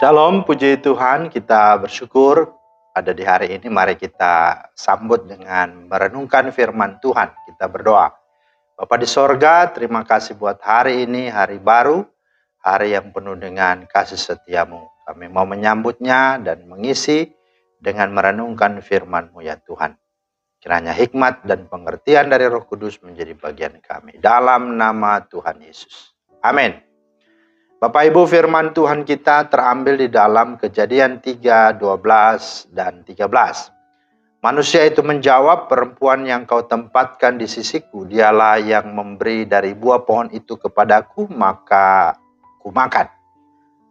Shalom, puji Tuhan, kita bersyukur ada di hari ini. Mari kita sambut dengan merenungkan firman Tuhan. Kita berdoa. Bapa di sorga, terima kasih buat hari ini, hari baru, hari yang penuh dengan kasih setiamu. Kami mau menyambutnya dan mengisi dengan merenungkan firman-Mu ya Tuhan. Kiranya hikmat dan pengertian dari Roh Kudus menjadi bagian kami. Dalam nama Tuhan Yesus. Amin. Bapak Ibu, firman Tuhan kita terambil di dalam Kejadian 3, 12 dan 13. Manusia itu menjawab, perempuan yang kau tempatkan di sisiku, dialah yang memberi dari buah pohon itu kepadaku, maka ku makan.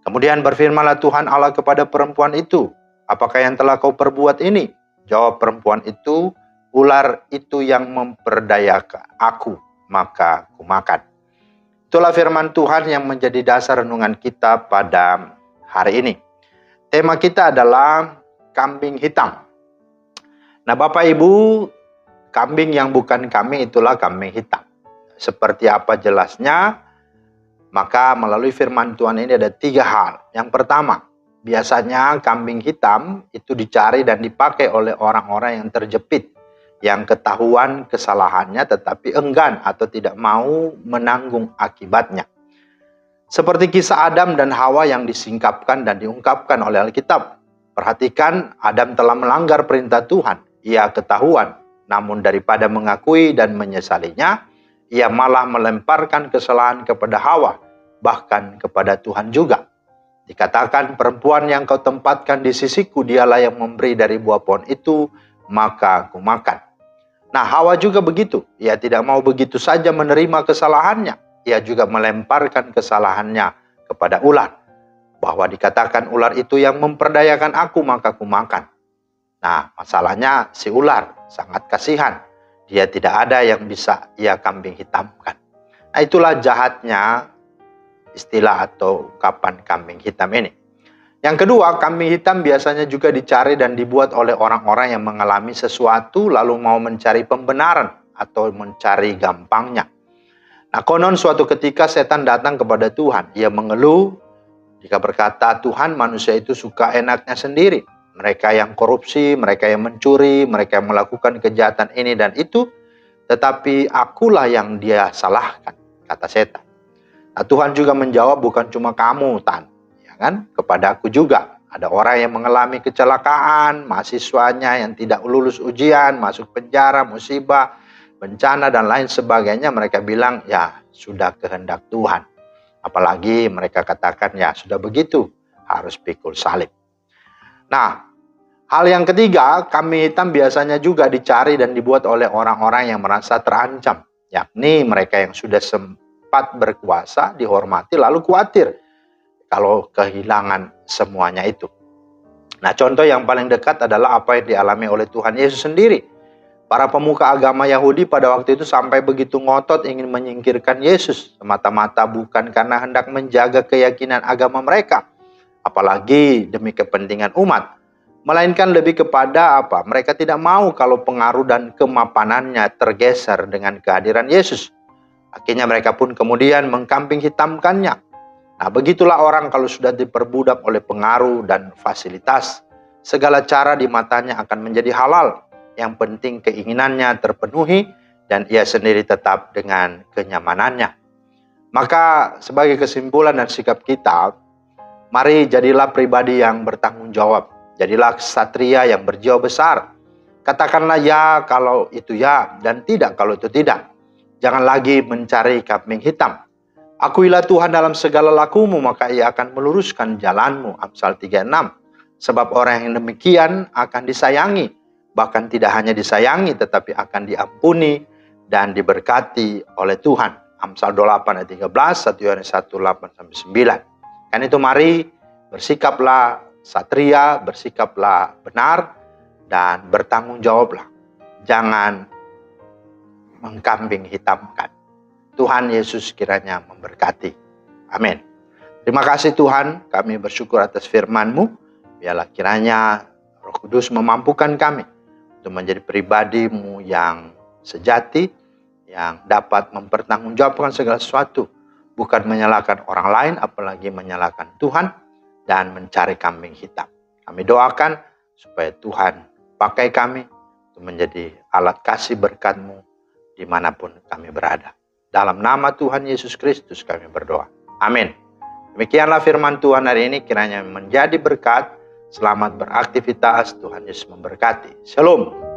Kemudian berfirmanlah Tuhan Allah kepada perempuan itu, apakah yang telah kau perbuat ini? Jawab perempuan itu, ular itu yang memperdaya aku, maka ku makan. Itulah firman Tuhan yang menjadi dasar renungan kita pada hari ini. Tema kita adalah kambing hitam. Nah Bapak Ibu, kambing yang bukan kambing itulah kambing hitam. Seperti apa jelasnya? Maka melalui firman Tuhan ini ada 3 hal. Yang pertama, biasanya kambing hitam itu dicari dan dipakai oleh orang-orang yang terjepit, yang ketahuan kesalahannya tetapi enggan atau tidak mau menanggung akibatnya. Seperti kisah Adam dan Hawa yang disingkapkan dan diungkapkan oleh Alkitab. Perhatikan, Adam telah melanggar perintah Tuhan. Ia ketahuan, namun daripada mengakui dan menyesalinya, ia malah melemparkan kesalahan kepada Hawa, bahkan kepada Tuhan juga. Dikatakan, perempuan yang kau tempatkan di sisiku, dialah yang memberi dari buah pohon itu, maka ku makan. Nah, Hawa juga begitu. Ia tidak mau begitu saja menerima kesalahannya. Ia juga melemparkan kesalahannya kepada ular. Bahwa dikatakan ular itu yang memperdayakan aku, maka ku makan. Nah, masalahnya si ular sangat kasihan. Dia tidak ada yang bisa ia kambing hitamkan. Nah, itulah jahatnya istilah atau ungkapan kambing hitam ini. Yang kedua, kambing hitam biasanya juga dicari dan dibuat oleh orang-orang yang mengalami sesuatu lalu mau mencari pembenaran atau mencari gampangnya. Nah, konon suatu ketika setan datang kepada Tuhan. Ia mengeluh jika berkata, Tuhan, manusia itu suka enaknya sendiri. Mereka yang korupsi, mereka yang mencuri, mereka yang melakukan kejahatan ini dan itu. Tetapi akulah yang dia salahkan, kata setan. Nah, Tuhan juga menjawab, bukan cuma kamu, Tan. Kan? Kepada aku juga ada orang yang mengalami kecelakaan, mahasiswanya yang tidak lulus ujian, masuk penjara, musibah, bencana dan lain sebagainya. Mereka bilang ya sudah kehendak Tuhan. Apalagi mereka katakan ya sudah begitu, harus pikul salib. Nah, hal yang ketiga, kambing hitam biasanya juga dicari dan dibuat oleh orang-orang yang merasa terancam, yakni mereka yang sudah sempat berkuasa, dihormati lalu khawatir kalau kehilangan semuanya itu. Nah, contoh yang paling dekat adalah apa yang dialami oleh Tuhan Yesus sendiri. Para pemuka agama Yahudi pada waktu itu sampai begitu ngotot ingin menyingkirkan Yesus, semata-mata bukan karena hendak menjaga keyakinan agama mereka, apalagi demi kepentingan umat, melainkan lebih kepada apa? Mereka tidak mau kalau pengaruh dan kemapanannya tergeser dengan kehadiran Yesus. Akhirnya mereka pun kemudian mengkambing hitamkannya. Nah, begitulah orang kalau sudah diperbudak oleh pengaruh dan fasilitas. Segala cara di matanya akan menjadi halal. Yang penting keinginannya terpenuhi dan ia sendiri tetap dengan kenyamanannya. Maka sebagai kesimpulan dan sikap kita, mari jadilah pribadi yang bertanggung jawab. Jadilah ksatria yang berjiwa besar. Katakanlah ya kalau itu ya dan tidak kalau itu tidak. Jangan lagi mencari kambing hitam. Akuilah Tuhan dalam segala lakumu, maka ia akan meluruskan jalanmu. Amsal 3:6. Sebab orang yang demikian akan disayangi. Bahkan tidak hanya disayangi, tetapi akan diampuni dan diberkati oleh Tuhan. Amsal 28 ayat 13, 1 Yohanes 1, 8-9. Kan itu mari bersikaplah satria, bersikaplah benar, dan bertanggung jawablah. Jangan mengkambing hitamkan. Tuhan Yesus kiranya memberkati. Amin. Terima kasih Tuhan, kami bersyukur atas firman-Mu. Biarlah kiranya Roh Kudus memampukan kami untuk menjadi pribadi-Mu yang sejati, yang dapat mempertanggungjawabkan segala sesuatu. Bukan menyalahkan orang lain, apalagi menyalahkan Tuhan. dan mencari kambing hitam. Kami doakan supaya Tuhan pakai kami untuk menjadi alat kasih berkat-Mu dimanapun kami berada. Dalam nama Tuhan Yesus Kristus kami berdoa. Amin. Demikianlah firman Tuhan hari ini, kiranya menjadi berkat. Selamat beraktivitas, Tuhan Yesus memberkati. Shalom.